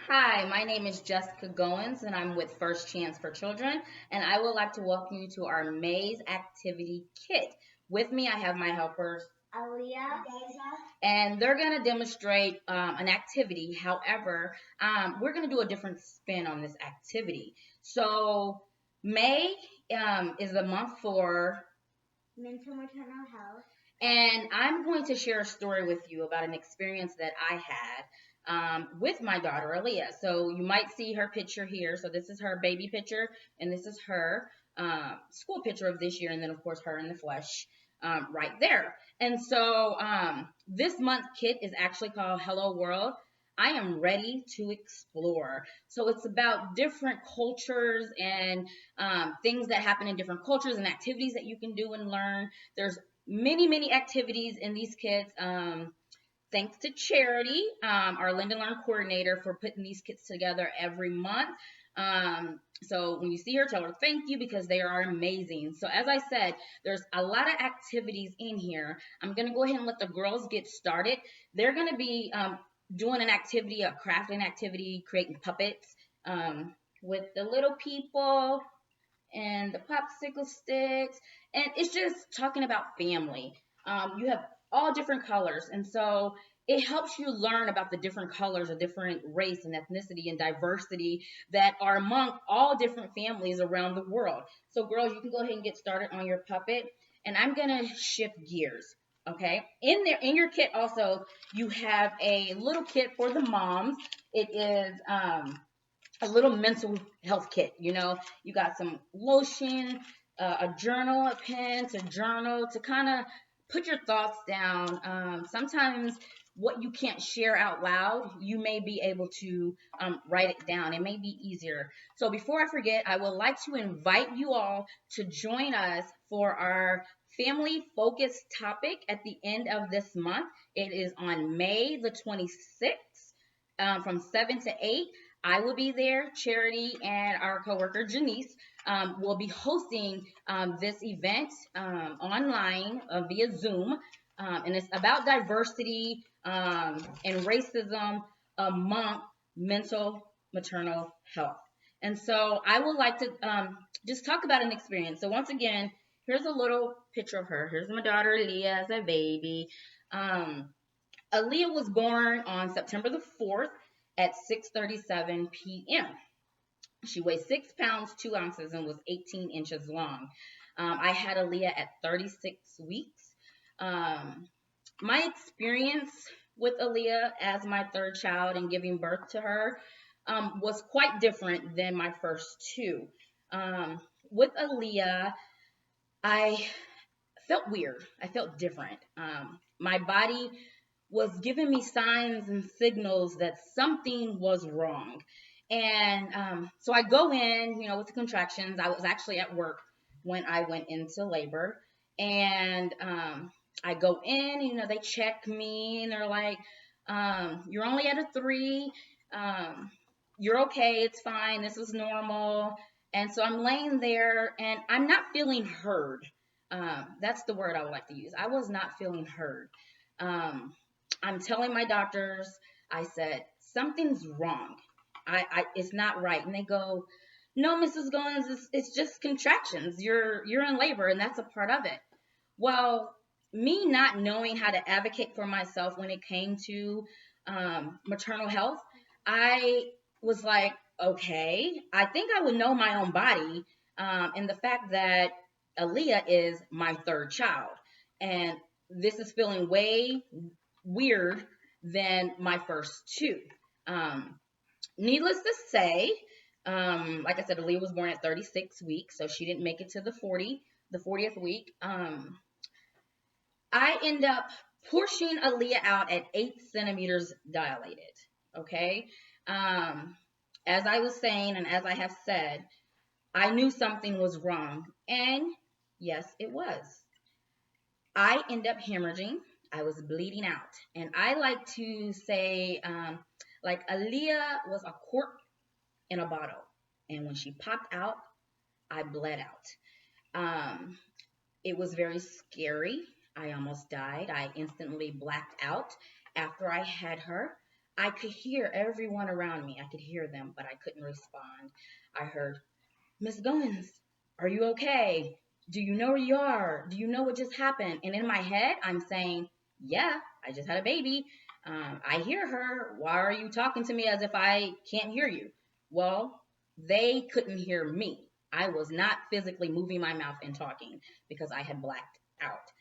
Hi, my name is Jessica Goins, and I'm with First Chance for Children, and I would like to welcome you to our Maze Activity Kit. With me, I have my helpers, Aaliyah, and they're going to demonstrate an activity. However, we're going to do a different spin on this activity. So, May is the month for mental maternal health. And I'm going to share a story with you about an experience that I had with my daughter, Aaliyah. So you might see her picture here. So this is her baby picture, and this is her school picture of this year, and then, of course, her in the flesh right there. And so this month kit is actually called Hello World. I am ready to explore. So it's about different cultures and things that happen in different cultures and activities that you can do and learn. There's many activities in these kits. Thanks to Charity, our Lend and Learn coordinator, for putting these kits together every month. So when you see her, tell her thank you because they are amazing. So as I said, there's a lot of activities in here. I'm going to go ahead and let the girls get started. They're going to be doing an activity, a crafting activity, creating puppets with the little people and the popsicle sticks. And it's just talking about family. You have all different colors. And so it helps you learn about the different colors of different race and ethnicity and diversity that are among all different families around the world. So, girls, you can go ahead and get started on your puppet. And I'm going to shift gears. Okay. In your kit also, you have a little kit for the moms. It is a little mental health kit. You got some lotion, a journal, a pen to journal to kind of put your thoughts down. Sometimes what you can't share out loud, you may be able to write it down. It may be easier. So before I forget, I would like to invite you all to join us for our family focus topic at the end of this month. It is on May the 26th from 7 to 8. I will be there. Charity and our coworker Janice will be hosting this event online via Zoom, and it's about diversity and racism among mental maternal health. And so I would like to just talk about an experience. So once again, here's a little picture of her. Here's my daughter Leah as a baby. Aaliyah was born on September the 4th at 6:37 p.m. She weighs 6 pounds 2 ounces and was 18 inches long. I had Aaliyah at 36 weeks. My experience with Aaliyah as my third child and giving birth to her was quite different than my first two. With Aaliyah, I felt weird. I felt different. My body was giving me signs and signals that something was wrong. And so I go in, with the contractions. I was actually at work when I went into labor. And I go in, they check me and they're like, you're only at a 3. You're okay. It's fine. This is normal. And so I'm laying there and I'm not feeling heard. That's the word I would like to use. I was not feeling heard. I'm telling my doctors, I said, something's wrong. It's not right. And they go, no, Mrs. Goins, it's just contractions. You're in labor, and that's a part of it. Well, me not knowing how to advocate for myself when it came to maternal health, I was like, okay, I think I would know my own body, and the fact that Aaliyah is my third child, and this is feeling way weird than my first two. Needless to say, like I said, Aaliyah was born at 36 weeks, so she didn't make it to the 40th week. I end up pushing Aaliyah out at 8 centimeters dilated. Okay. As I was saying, and as I have said, I knew something was wrong. And yes, it was. I end up hemorrhaging. I was bleeding out. And I like to say, like Aaliyah was a cork in a bottle. And when she popped out, I bled out. It was very scary. I almost died. I instantly blacked out after I had her. I could hear everyone around me. I could hear them, but I couldn't respond. I heard, Miss Goins, are you okay? Do you know where you are? Do you know what just happened? And in my head, I'm saying, yeah, I just had a baby. I hear her. Why are you talking to me as if I can't hear you? Well, they couldn't hear me. I was not physically moving my mouth and talking because I had blacked out.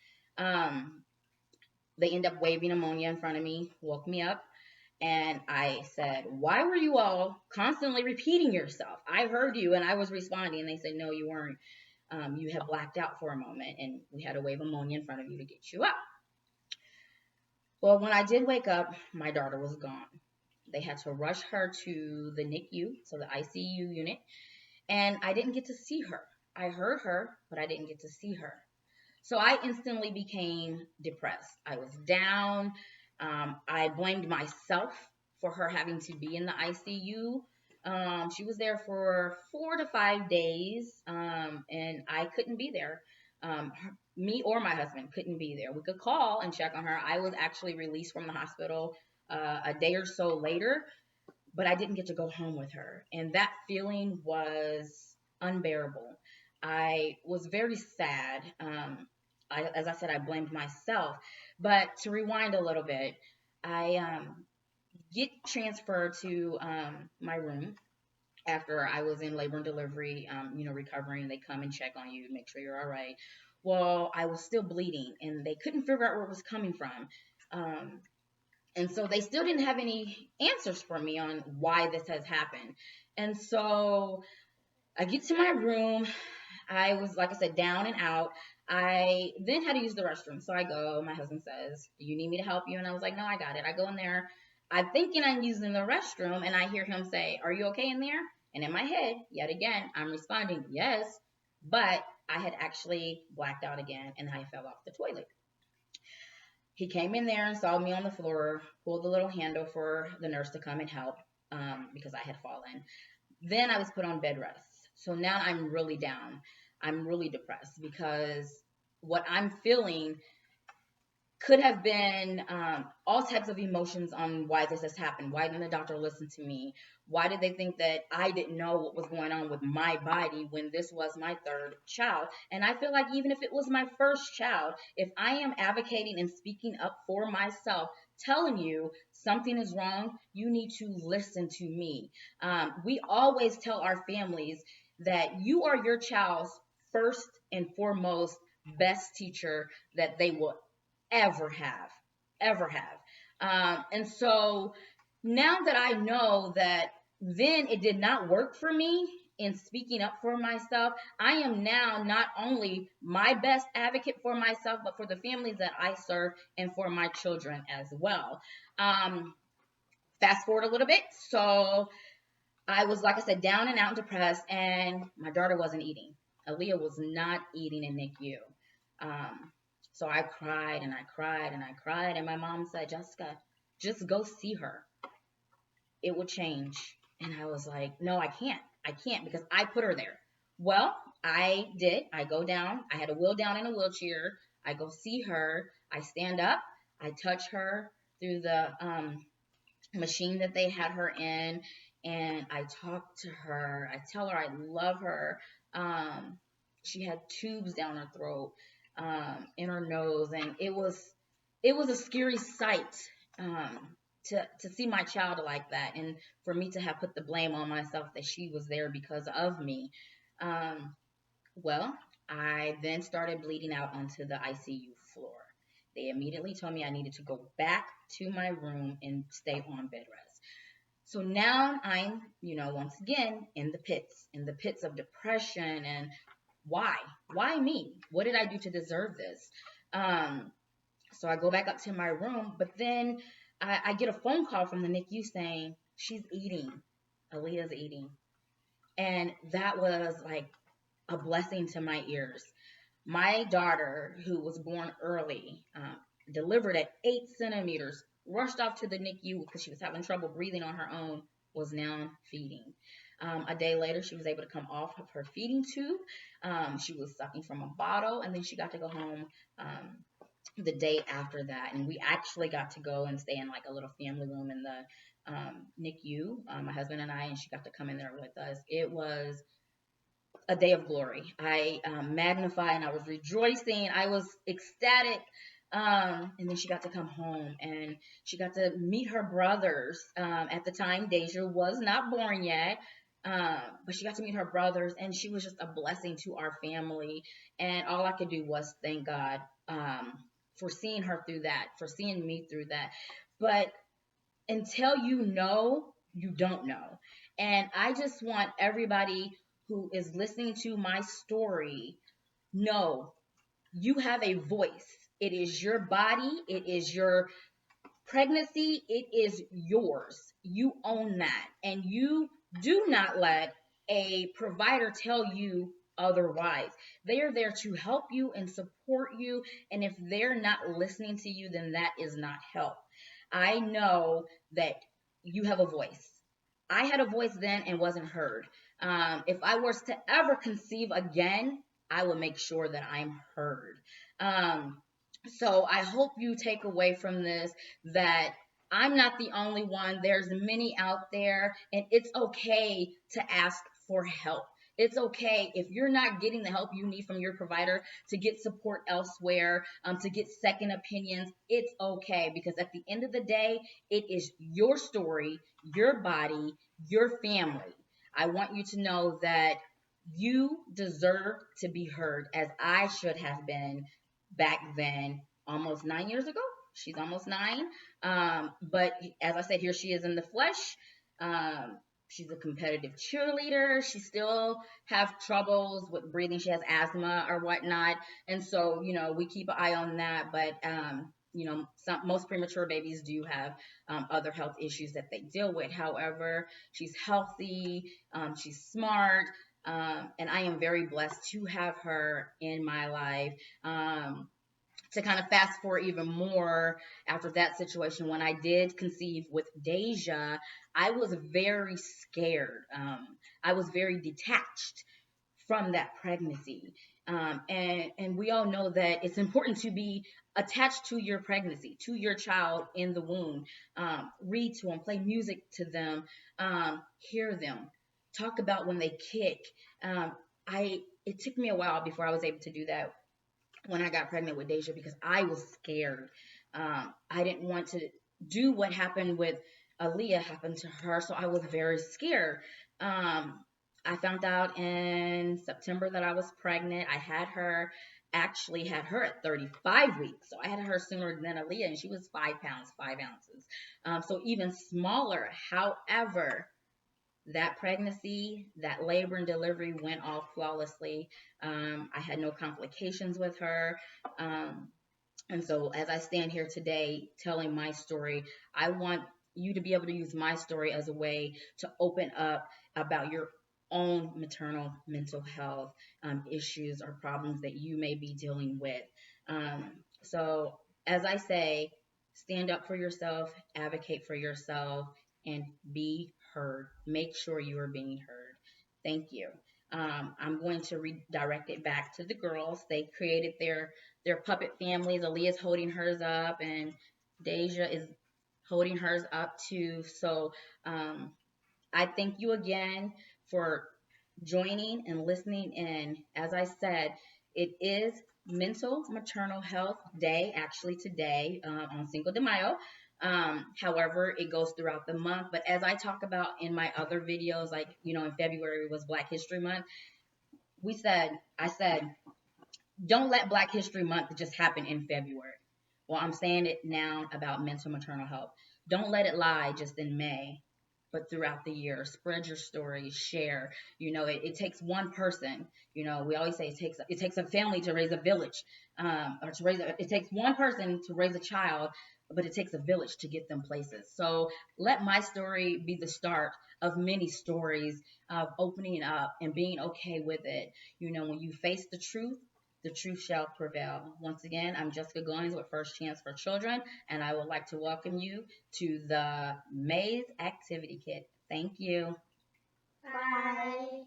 They end up waving ammonia in front of me, woke me up, and I said, why were you all constantly repeating yourself? I heard you and I was responding. And they said, no, you weren't. You had blacked out for a moment and we had to wave ammonia in front of you to get you up. Well, when I did wake up, my daughter was gone. They had to rush her to the NICU, so the ICU unit, and I didn't get to see her. I heard her, but I didn't get to see her. So I instantly became depressed. I was down. I blamed myself for her having to be in the ICU. She was there for 4 to 5 days, and I couldn't be there. Me or my husband couldn't be there. We could call and check on her. I was actually released from the hospital a day or so later, but I didn't get to go home with her. And that feeling was unbearable. I was very sad. As I said, I blamed myself. But to rewind a little bit, I get transferred to my room after I was in labor and delivery, recovering. They come and check on you, make sure you're all right. Well, I was still bleeding, and they couldn't figure out where it was coming from. And so they still didn't have any answers for me on why this has happened. And so I get to my room. I was, like I said, down and out. I then had to use the restroom. So I go, my husband says, do you need me to help you? And I was like, no, I got it. I go in there. I'm thinking I'm using the restroom, and I hear him say, are you okay in there? And in my head, yet again, I'm responding, yes, but I had actually blacked out again, and I fell off the toilet. He came in there and saw me on the floor, pulled the little handle for the nurse to come and help because I had fallen. Then I was put on bed rest. So now I'm really down. I'm really depressed because what I'm feeling could have been all types of emotions on why this has happened. Why didn't the doctor listen to me? Why did they think that I didn't know what was going on with my body when this was my third child? And I feel like even if it was my first child, if I am advocating and speaking up for myself, telling you something is wrong, you need to listen to me. We always tell our families that you are your child's first and foremost best teacher that they will ever have. And so now that I know that then it did not work for me in speaking up for myself, I am now not only my best advocate for myself, but for the families that I serve and for my children as well. Fast forward a little bit. So I was, like I said, down and out and depressed, and my daughter wasn't eating. Aaliyah was not eating in NICU. So I cried and I cried and I cried. And my mom said, Jessica, just go see her. It will change. And I was like, no, I can't. I can't because I put her there. Well, I did. I go down. I had a wheel down in a wheelchair. I go see her. I stand up. I touch her through the machine that they had her in. And I talk to her. I tell her I love her. She had tubes down her throat. In her nose, and it was a scary sight to see my child like that, and for me to have put the blame on myself that she was there because of me. Well, I then started bleeding out onto the ICU floor. They immediately told me I needed to go back to my room and stay on bed rest. So now I'm, once again in the pits of depression and why? Why me? What did I do to deserve this? So I go back up to my room, but then I get a phone call from the NICU saying, she's eating. Aaliyah's eating. And that was like a blessing to my ears. My daughter, who was born early, delivered at 8 centimeters, rushed off to the NICU because she was having trouble breathing on her own, was now feeding. A day later, she was able to come off of her feeding tube. She was sucking from a bottle, and then she got to go home the day after that. And we actually got to go and stay in like a little family room in the NICU, my husband and I, and she got to come in there with us. It was a day of glory. I magnified and I was rejoicing. I was ecstatic. And then she got to come home and she got to meet her brothers. At the time, Deja was not born yet. But she got to meet her brothers and she was just a blessing to our family. And all I could do was thank God for seeing her through that, for seeing me through that. But until you know, you don't know. And I just want everybody who is listening to my story know you have a voice. It is your body, it is your pregnancy, it is yours. You own that. And you do not let a provider tell you otherwise. They are there to help you and support you. And if they're not listening to you, then that is not help. I know that you have a voice. I had a voice then and wasn't heard. If I was to ever conceive again, I will make sure that I'm heard. So I hope you take away from this that I'm not the only one. There's many out there, and it's okay to ask for help. It's okay if you're not getting the help you need from your provider to get support elsewhere, to get second opinions. It's okay because at the end of the day, it is your story, your body, your family. I want you to know that you deserve to be heard as I should have been back then, almost 9 years ago. She's almost 9. But as I said, here she is in the flesh. She's a competitive cheerleader. She still have troubles with breathing. She has asthma or whatnot. And so, we keep an eye on that. But, most premature babies do have other health issues that they deal with. However, she's healthy. She's smart. And I am very blessed to have her in my life. To kind of fast forward even more after that situation, when I did conceive with Deja, I was very scared. I was very detached from that pregnancy. And we all know that it's important to be attached to your pregnancy, to your child in the womb. Read to them, play music to them, hear them, talk about when they kick. It took me a while before I was able to do that when I got pregnant with Deja because I was scared. I didn't want to do what happened with Aaliyah happen to her, so I was very scared. I found out in September that I was pregnant. I actually had her at 35 weeks, so I had her sooner than Aaliyah, and she was 5 pounds, 5 ounces, so even smaller. However, that pregnancy, that labor and delivery went off flawlessly. I had no complications with her. And so as I stand here today telling my story, I want you to be able to use my story as a way to open up about your own maternal mental health issues or problems that you may be dealing with. So as I say, stand up for yourself, advocate for yourself, and be heard. Make sure you are being heard. Thank you. I'm going to redirect it back to the girls. They created their puppet families. Aaliyah's holding hers up, and Deja is holding hers up too. So I thank you again for joining and listening in. As I said, it is Mental Maternal Health Day, actually today on Cinco de Mayo. However, it goes throughout the month. But as I talk about in my other videos, like, in February was Black History Month, I said, don't let Black History Month just happen in February. Well, I'm saying it now about mental maternal health. Don't let it lie just in May, but throughout the year. Spread your story, share. It takes one person. We always say it takes a family to raise a village, it takes one person to raise a child, but it takes a village to get them places. So let my story be the start of many stories of opening up and being okay with it. When you face the truth shall prevail. Once again, I'm Jessica Goins with First Chance for Children, and I would like to welcome you to the Maze Activity Kit. Thank you. Bye.